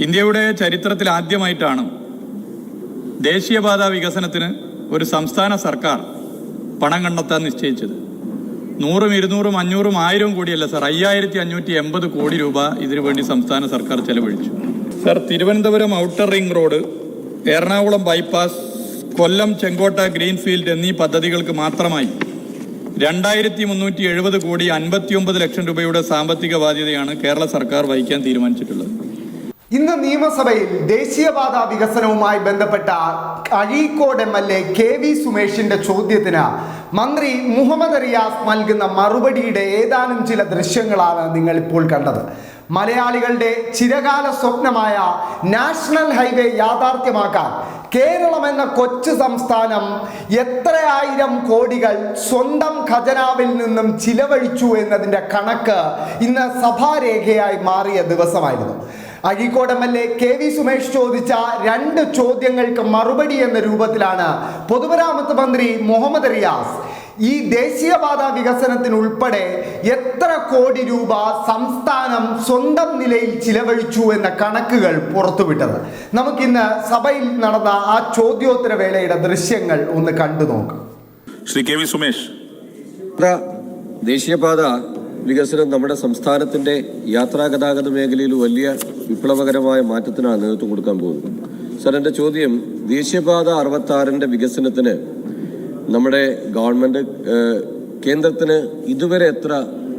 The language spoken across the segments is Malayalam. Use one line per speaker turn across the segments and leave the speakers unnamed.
ഇന്ത്യയുടെ ചരിത്രത്തിൽ ആദ്യമായിട്ടാണ് ദേശീയപാത വികസനത്തിന് ഒരു സംസ്ഥാന സർക്കാർ പണം കണ്ടെത്താൻ നിശ്ചയിച്ചത്. 100, 200, 500, 1000 കോടിയല്ല സർ, 5580 കോടി രൂപ ഇതിനു വേണ്ടി സംസ്ഥാന സർക്കാർ ചെലവഴിച്ചു. Sir, Thiruvananthapuram outer ring road, Ernakulam bypass, Kollam Chenkotta greenfield എന്നീ പദ്ധതികൾക്ക് മാത്രമായി 2370 കോടി 59 ലക്ഷം രൂപയുടെ സാമ്പത്തിക ബാധ്യതയാണ് കേരള സർക്കാർ വഹിക്കാൻ തീരുമാനിച്ചിട്ടുള്ളത്.
ഇന്ന് നിയമസഭയിൽ ദേശീയപാത വികസനവുമായി ബന്ധപ്പെട്ട അഴീക്കോട് MLA KV സുമേഷിന്റെ ചോദ്യത്തിന് മന്ത്രി മുഹമ്മദ് റിയാസ് നൽകുന്ന മറുപടിയുടെ ഏതാനും ചില ദൃശ്യങ്ങളാണ് നിങ്ങൾ ഇപ്പോൾ കണ്ടത്. മലയാളികളുടെ ചിരകാല സ്വപ്നമായ നാഷണൽ ഹൈവേ യാഥാർത്ഥ്യമാക്കാൻ കേരളം എന്ന കൊച്ചു സംസ്ഥാനം എത്ര ആയിരം കോടികൾ സ്വന്തം ഖജനാവിൽ നിന്നും ചിലവഴിച്ചു എന്നതിൻ്റെ കണക്ക് ഇന്ന് സഭാരേഖയായി മാറിയ ദിവസമായിരുന്നു. അഴീക്കോട് MLA KV സുമേഷ് ചോദിച്ച 2 ചോദ്യങ്ങൾക്ക് മറുപടി എന്ന രൂപത്തിലാണ് പൊതുമരാമത്ത് മന്ത്രി മുഹമ്മദ് റിയാസ് ഈ ദേശീയപാത വികസനത്തിനുൾപ്പെടെ എത്ര കോടി രൂപ സംസ്ഥാനം സ്വന്തം നിലയിൽ ചിലവഴിച്ചു എന്ന കണക്കുകൾ പുറത്തുവിട്ടത്. നമുക്കിന്ന് സഭയിൽ നടന്ന ആ ചോദ്യോത്തര വേളയുടെ ദൃശ്യങ്ങൾ ഒന്ന് കണ്ടു നോക്കാം.
ശ്രീ KV സുമേഷ്,
ദേശീയപാത വികസനം നമ്മുടെ സംസ്ഥാനത്തിൻ്റെ യാത്രാഗതാഗത മേഖലയിൽ വലിയ വിപ്ലവകരമായ മാറ്റത്തിനാണ് നേതൃത്വം കൊടുക്കാൻ പോകുന്നത്. സർ, എൻ്റെ ചോദ്യം, ദേശീയപാത 66 വികസനത്തിന് നമ്മുടെ ഗവൺമെൻറ് കേന്ദ്രത്തിന് ഇതുവരെ എത്ര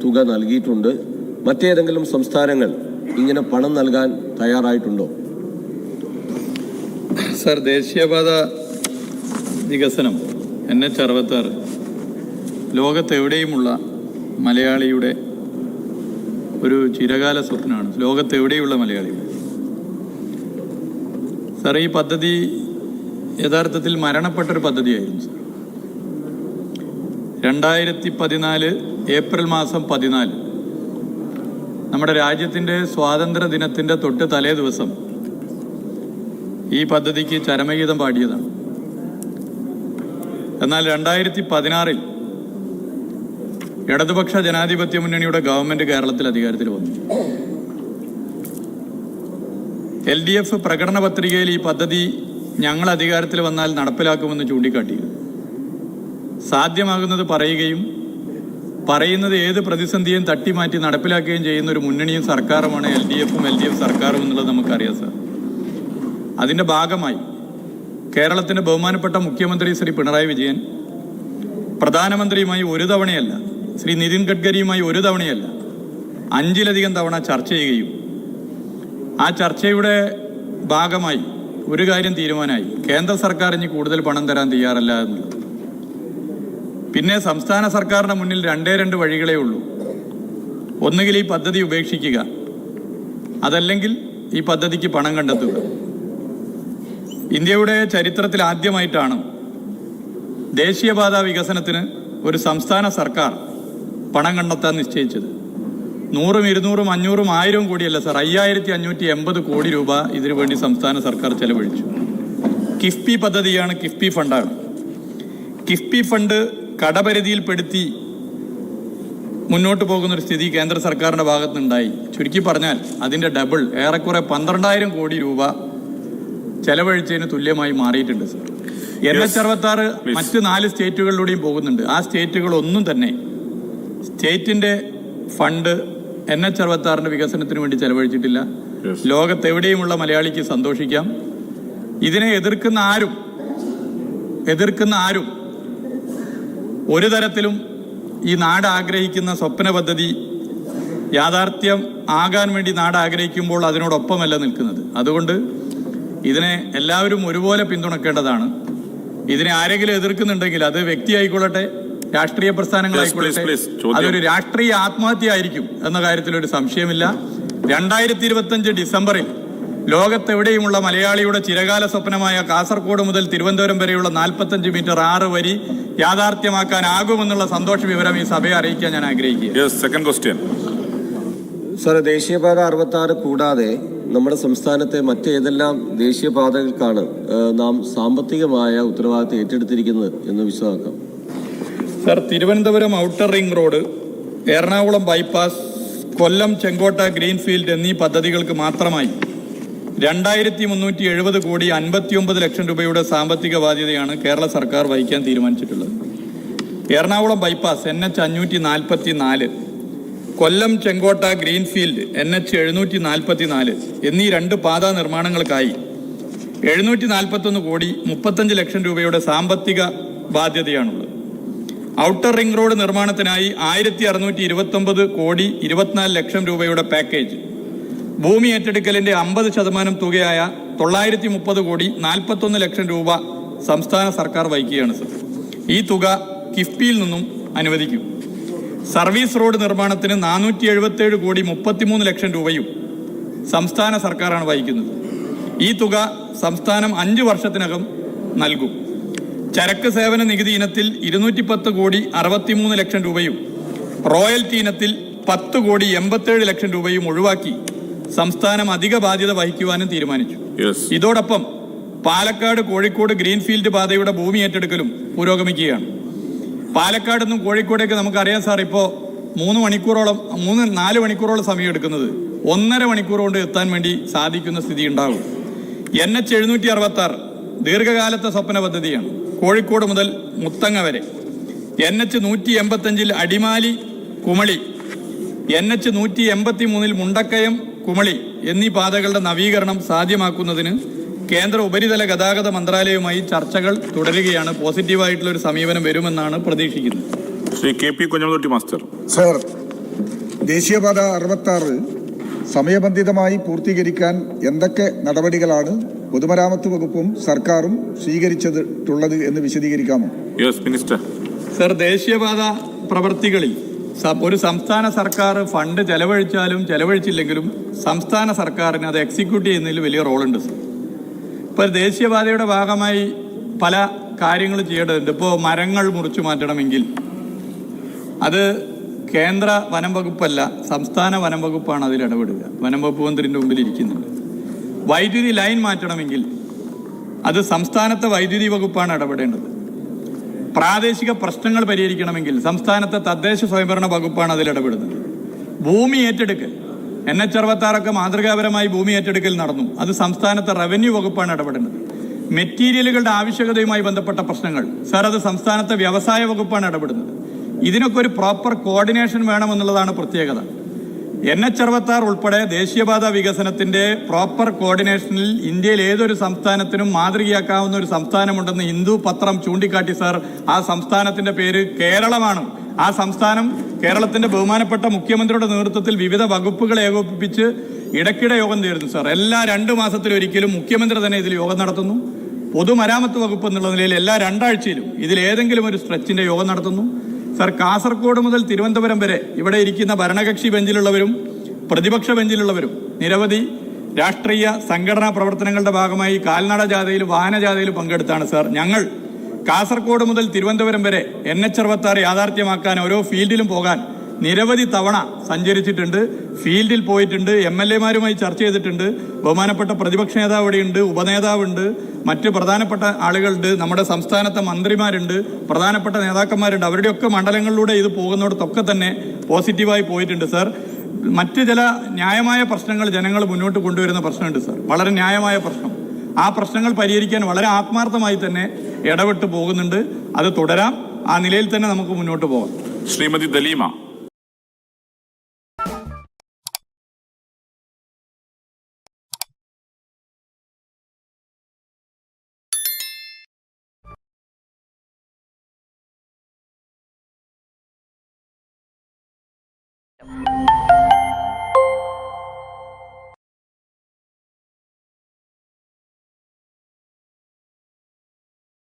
തുക നൽകിയിട്ടുണ്ട്? മറ്റേതെങ്കിലും സംസ്ഥാനങ്ങൾ ഇങ്ങനെ പണം നൽകാൻ തയ്യാറായിട്ടുണ്ടോ?
സർ, ദേശീയപാത വികസനം NH66 ലോകത്തെവിടെയുമുള്ള മലയാളിയുടെ ഒരു ചിരകാല സ്വപ്നമാണ്. ലോകത്തെവിടെയുള്ള മലയാളിയുടെ. സാർ, ഈ പദ്ധതി യഥാർത്ഥത്തിൽ മരണപ്പെട്ടൊരു പദ്ധതിയായിരുന്നു സാർ. 2014 ഏപ്രിൽ മാസം 14 നമ്മുടെ രാജ്യത്തിൻ്റെ സ്വാതന്ത്ര്യ ദിനത്തിൻ്റെ തൊട്ട് തലേ ദിവസം ഈ പദ്ധതിക്ക് ചരമഗീതം പാടിയതാണ്. എന്നാൽ 2016 ഇടതുപക്ഷ ജനാധിപത്യ മുന്നണിയുടെ ഗവൺമെന്റ് കേരളത്തിൽ അധികാരത്തിൽ വന്നു. LDF പ്രകടന പത്രികയിൽ ഈ പദ്ധതി ഞങ്ങൾ അധികാരത്തിൽ വന്നാൽ നടപ്പിലാക്കുമെന്ന് ചൂണ്ടിക്കാട്ടി. സാധ്യമാകുന്നത് പറയുകയും പറയുന്നത് ഏത് പ്രതിസന്ധിയും തട്ടിമാറ്റി നടപ്പിലാക്കുകയും ചെയ്യുന്ന ഒരു മുന്നണിയും സർക്കാരുമാണ് LDF സർക്കാരും എന്നുള്ളത് നമുക്കറിയാം സാർ. അതിൻ്റെ ഭാഗമായി കേരളത്തിൻ്റെ ബഹുമാനപ്പെട്ട മുഖ്യമന്ത്രി ശ്രീ പിണറായി വിജയൻ പ്രധാനമന്ത്രിയുമായി ഒരു തവണയല്ല, ശ്രീ നിതിൻ ഗഡ്കരിയുമായി ഒരു തവണയല്ല 5ലധികം തവണ ചർച്ച ചെയ്യുകയും ആ ചർച്ചയുടെ ഭാഗമായി ഒരു കാര്യം തീരുമാനമായി, കേന്ദ്ര സർക്കാർ ഇനി കൂടുതൽ പണം തരാൻ തയ്യാറല്ല എന്നുള്ളത്. പിന്നെ സംസ്ഥാന സർക്കാരിൻ്റെ മുന്നിൽ 2 വഴികളേ ഉള്ളൂ. ഒന്നുകിൽ ഈ പദ്ധതി ഉപേക്ഷിക്കുക, അതല്ലെങ്കിൽ ഈ പദ്ധതിക്ക് പണം കണ്ടെത്തുക. ഇന്ത്യയുടെ ചരിത്രത്തിൽ ആദ്യമായിട്ടാണ് ദേശീയപാത വികസനത്തിന് ഒരു സംസ്ഥാന സർക്കാർ പണം കണ്ടെത്താൻ നിശ്ചയിച്ചത്. 100, 200, 500, 1000 കോടിയല്ല സർ, 5580 കോടി രൂപ ഇതിനു വേണ്ടി സംസ്ഥാന സർക്കാർ ചെലവഴിച്ചു. കിഫ്ബി പദ്ധതിയാണ്, കിഫ്ബി ഫണ്ടാണ്. കിഫ്ബി ഫണ്ട് കടപരിധിയിൽപ്പെടുത്തി മുന്നോട്ട് പോകുന്നൊരു സ്ഥിതി കേന്ദ്ര സർക്കാരിൻ്റെ ഭാഗത്തുനിന്നുണ്ടായി. ചുരുക്കി പറഞ്ഞാൽ അതിൻ്റെ ഡബിൾ, ഏറെക്കുറെ 12000 കോടി രൂപ ചെലവഴിച്ചതിന് തുല്യമായി മാറിയിട്ടുണ്ട് സർ. NH66 മറ്റ് 4 സ്റ്റേറ്റുകളിലൂടെയും പോകുന്നുണ്ട്. ആ സ്റ്റേറ്റുകളൊന്നും തന്നെ സ്റ്റേറ്റിൻ്റെ ഫണ്ട് NH66 വികസനത്തിന് വേണ്ടി ചെലവഴിച്ചിട്ടില്ല. ലോകത്തെവിടെയുമുള്ള മലയാളിക്ക് സന്തോഷിക്കാം. ഇതിനെ എതിർക്കുന്ന ആരും ഒരു തരത്തിലും ഈ നാട് ആഗ്രഹിക്കുന്ന സ്വപ്ന പദ്ധതി യാഥാർത്ഥ്യം ആകാൻ വേണ്ടി നാട് ആഗ്രഹിക്കുമ്പോൾ അതിനോടൊപ്പമല്ല നിൽക്കുന്നത്. അതുകൊണ്ട് ഇതിനെ എല്ലാവരും ഒരുപോലെ പിന്തുണക്കേണ്ടതാണ്. ഇതിനെ ആരെങ്കിലും എതിർക്കുന്നുണ്ടെങ്കിൽ അത് വ്യക്തിയായിക്കൊള്ളട്ടെ, രാഷ്ട്രീയ പ്രസ്ഥാനങ്ങളായിക്കൊള്ളട്ടെ, അതൊരു രാഷ്ട്രീയ ആത്മഹത്യ ആയിരിക്കും എന്ന കാര്യത്തിൽ ഒരു സംശയമില്ല. 2025 ഡിസംബറിൽ ലോകത്തെവിടെയുമുള്ള മലയാളിയുടെ ചിരകാല സ്വപ്നമായ കാസർഗോഡ് മുതൽ തിരുവനന്തപുരം വരെയുള്ള 45 മീറ്റർ 6 വരി യാഥാർത്ഥ്യമാക്കാനാകുമെന്നുള്ള സന്തോഷ വിവരം ഈ സഭയെ അറിയിക്കാൻ ഞാൻ ആഗ്രഹിക്കുകയാണ്.
സാർ, ദേശീയപാത 66 കൂടാതെ നമ്മുടെ സംസ്ഥാനത്തെ മറ്റേതെല്ലാം ദേശീയപാതകൾക്കാണ് നാം സാമ്പത്തികമായ ഉത്തരവാദിത്തം ഏറ്റെടുത്തിരിക്കുന്നത് എന്ന് വിശദമാക്കാം.
Sir, Thiruvananthapuram outer ring road, Ernakulam bypass, Kollam Chenkotta greenfield എന്നീ പദ്ധതികൾക്ക് മാത്രമായി 2370 കോടി 59 ലക്ഷം രൂപയുടെ സാമ്പത്തിക ബാധ്യതയാണ് കേരള സർക്കാർ വഹിക്കാൻ തീരുമാനിച്ചിട്ടുള്ളത്. എറണാകുളം ബൈപ്പാസ് NH 544, കൊല്ലം ചെങ്കോട്ട ഗ്രീൻഫീൽഡ് NH 744 എന്നീ 2 പാതാ നിർമ്മാണങ്ങൾക്കായി 741 കോടി 35 ലക്ഷം രൂപയുടെ സാമ്പത്തിക ബാധ്യതയാണുള്ളത്. ഔട്ടർ റിംഗ് റോഡ് നിർമ്മാണത്തിനായി 1629 കോടി 24 ലക്ഷം രൂപയുടെ പാക്കേജ്, ഭൂമി ഏറ്റെടുക്കലിന്റെ 50% തുകയായ 930 കോടി 41 ലക്ഷം രൂപ സംസ്ഥാന സർക്കാർ വഹിക്കുകയാണ് സർ. ഈ തുക കിഫ്ബിയിൽ നിന്നും അനുവദിക്കും. സർവീസ് റോഡ് നിർമ്മാണത്തിന് 477 കോടി 33 ലക്ഷം രൂപയും സംസ്ഥാന സർക്കാരാണ് വഹിക്കുന്നത്. ഈ തുക സംസ്ഥാനം 5 വർഷത്തിനകം നൽകും. ചരക്ക് സേവന നികുതി ഇനത്തിൽ 210 കോടി 63 ലക്ഷം രൂപയും റോയൽറ്റി ഇനത്തിൽ 10 കോടി 87 ലക്ഷം രൂപയും ഒഴിവാക്കി സംസ്ഥാനം അധിക ബാധ്യത വഹിക്കുവാനും തീരുമാനിച്ചു. ഇതോടൊപ്പം പാലക്കാട് കോഴിക്കോട് ഗ്രീൻഫീൽഡ് പാതയുടെ ഭൂമി ഏറ്റെടുക്കലും പുരോഗമിക്കുകയാണ്. പാലക്കാട് നിന്നും കോഴിക്കോടേക്ക് നമുക്കറിയാം സാർ, ഇപ്പോൾ 4 മണിക്കൂറോളം സമയം എടുക്കുന്നത് 1.5 മണിക്കൂർ കൊണ്ട് എത്താൻ വേണ്ടി സാധിക്കുന്ന സ്ഥിതി ഉണ്ടാകും. NH 766 ദീർഘകാലത്തെ സ്വപ്ന പദ്ധതിയാണ്. കോഴിക്കോട് മുതൽ മുത്തങ്ങ വരെ. NH 185 അടിമാലി കുമളി, NH 183 മുണ്ടക്കയം കുമളി എന്നീ പാതകളുടെ നവീകരണം സാധ്യമാക്കുന്നതിന് കേന്ദ്ര ഉപരിതല ഗതാഗത മന്ത്രാലയവുമായി ചർച്ചകൾ തുടരുകയാണ്. പോസിറ്റീവായിട്ടുള്ള ഒരു സമീപനം വരുമെന്നാണ് പ്രതീക്ഷിക്കുന്നത്.
Shri KP Kunhammad master.
Sir, ദേശീയപാത 66 സമയബന്ധിതമായി പൂർത്തീകരിക്കാൻ എന്തൊക്കെ നടപടികളാണ് പൊതുമരാമത്ത് വകുപ്പും സർക്കാരും സ്വീകരിച്ചിട്ടുള്ളത് എന്ന് വിശദീകരിക്കാമോ?
മിനിസ്റ്റർ.
സർ, ദേശീയപാത പ്രവൃത്തികളിൽ ഒരു സംസ്ഥാന സർക്കാർ ഫണ്ട് ചെലവഴിച്ചാലും ചെലവഴിച്ചില്ലെങ്കിലും സംസ്ഥാന സർക്കാരിന് അത് എക്സിക്യൂട്ട് ചെയ്യുന്നതിൽ വലിയ റോളുണ്ട് സർ. ഇപ്പോൾ ദേശീയപാതയുടെ ഭാഗമായി പല കാര്യങ്ങൾ ചെയ്യേണ്ടതുണ്ട്. ഇപ്പോൾ മരങ്ങൾ മുറിച്ചു മാറ്റണമെങ്കിൽ അത് കേന്ദ്ര വനം വകുപ്പല്ല, സംസ്ഥാന വനം വകുപ്പാണ് അതിൽ ഇടപെടുക. വനം വകുപ്പ് മന്ത്രിൻ്റെ മുമ്പിൽ ഇരിക്കുന്നുണ്ട്. വൈദ്യുതി ലൈൻ മാറ്റണമെങ്കിൽ അത് സംസ്ഥാനത്തെ വൈദ്യുതി വകുപ്പാണ് ഇടപെടേണ്ടത്. പ്രാദേശിക പ്രശ്നങ്ങൾ പരിഹരിക്കണമെങ്കിൽ സംസ്ഥാനത്തെ തദ്ദേശ സ്വയംഭരണ വകുപ്പാണ് അതിൽ ഇടപെടുന്നത്. ഭൂമി ഏറ്റെടുക്കൽ NH 66 മാതൃകാപരമായി ഭൂമി ഏറ്റെടുക്കൽ നടന്നു. അത് സംസ്ഥാനത്തെ റവന്യൂ വകുപ്പാണ് ഇടപെടേണ്ടത്. മെറ്റീരിയലുകളുടെ ആവശ്യകതയുമായി ബന്ധപ്പെട്ട പ്രശ്നങ്ങൾ സാർ, അത് സംസ്ഥാനത്തെ വ്യവസായ വകുപ്പാണ് ഇടപെടുന്നത്. ഇതിനൊക്കെ ഒരു പ്രോപ്പർ കോർഡിനേഷൻ വേണമെന്നുള്ളതാണ് പ്രത്യേകത. NH 66 ഉൾപ്പെടെ ദേശീയപാത വികസനത്തിന്റെ പ്രോപ്പർ കോർഡിനേഷനിൽ ഇന്ത്യയിൽ ഏതൊരു സംസ്ഥാനത്തിനും മാതൃകയാക്കാവുന്ന ഒരു സംസ്ഥാനമുണ്ടെന്ന് ഹിന്ദു പത്രം ചൂണ്ടിക്കാട്ടി സാർ. ആ സംസ്ഥാനത്തിന്റെ പേര് കേരളമാണ്. ആ സംസ്ഥാനം കേരളത്തിന്റെ ബഹുമാനപ്പെട്ട മുഖ്യമന്ത്രിയുടെ നേതൃത്വത്തിൽ വിവിധ വകുപ്പുകളെ ഏകോപിപ്പിച്ച് ഇടയ്ക്കിടെ യോഗം ചേരുന്നു സാർ. എല്ലാ 2 മാസത്തിലൊരിക്കലും മുഖ്യമന്ത്രി തന്നെ ഇതിൽ യോഗം നടത്തുന്നു. പൊതുമരാമത്ത് വകുപ്പ് എന്നുള്ള നിലയിൽ എല്ലാ 2 ആഴ്ചയിലും ഇതിൽ ഏതെങ്കിലും ഒരു സ്ട്രെച്ചിന്റെ യോഗം നടത്തുന്നു സാർ. കാസർഗോഡ് മുതൽ തിരുവനന്തപുരം വരെ ഇവിടെ ഇരിക്കുന്ന ഭരണകക്ഷി ബെഞ്ചിലുള്ളവരും പ്രതിപക്ഷ ബെഞ്ചിലുള്ളവരും നിരവധി രാഷ്ട്രീയ സംഘടനാ പ്രവർത്തനങ്ങളുടെ ഭാഗമായി കാൽനട ജാഥയിലും വാഹന ജാഥയിലും പങ്കെടുത്താണ് സാർ. ഞങ്ങൾ കാസർഗോഡ് മുതൽ തിരുവനന്തപുരം വരെ NH 66 യാഥാർത്ഥ്യമാക്കാൻ ഓരോ ഫീൽഡിലും പോകാൻ നിരവധി തവണ സഞ്ചരിച്ചിട്ടുണ്ട്. ഫീൽഡിൽ പോയിട്ടുണ്ട്. MLA-മാരുമായി ചർച്ച ചെയ്തിട്ടുണ്ട്. ബഹുമാനപ്പെട്ട പ്രതിപക്ഷ നേതാവ് ഇവിടെയുണ്ട്, ഉപനേതാവുണ്ട്, മറ്റ് പ്രധാനപ്പെട്ട ആളുകളുണ്ട്, നമ്മുടെ സംസ്ഥാനത്തെ മന്ത്രിമാരുണ്ട്, പ്രധാനപ്പെട്ട നേതാക്കന്മാരുണ്ട്. അവരുടെയൊക്കെ മണ്ഡലങ്ങളിലൂടെ ഇത് പോകുന്നിടത്തൊക്കെ തന്നെ പോസിറ്റീവായി പോയിട്ടുണ്ട് സാർ. മറ്റ് ചില ന്യായമായ പ്രശ്നങ്ങൾ ജനങ്ങൾ മുന്നോട്ട് കൊണ്ടുവരുന്ന പ്രശ്നമുണ്ട് സാർ, വളരെ ന്യായമായ പ്രശ്നം. ആ പ്രശ്നങ്ങൾ പരിഹരിക്കാൻ വളരെ ആത്മാർത്ഥമായി തന്നെ ഇടപെട്ട് പോകുന്നുണ്ട്. അത് തുടരാം. ആ നിലയിൽ തന്നെ നമുക്ക് മുന്നോട്ട് പോകാം.
ശ്രീമതി ദലീമ.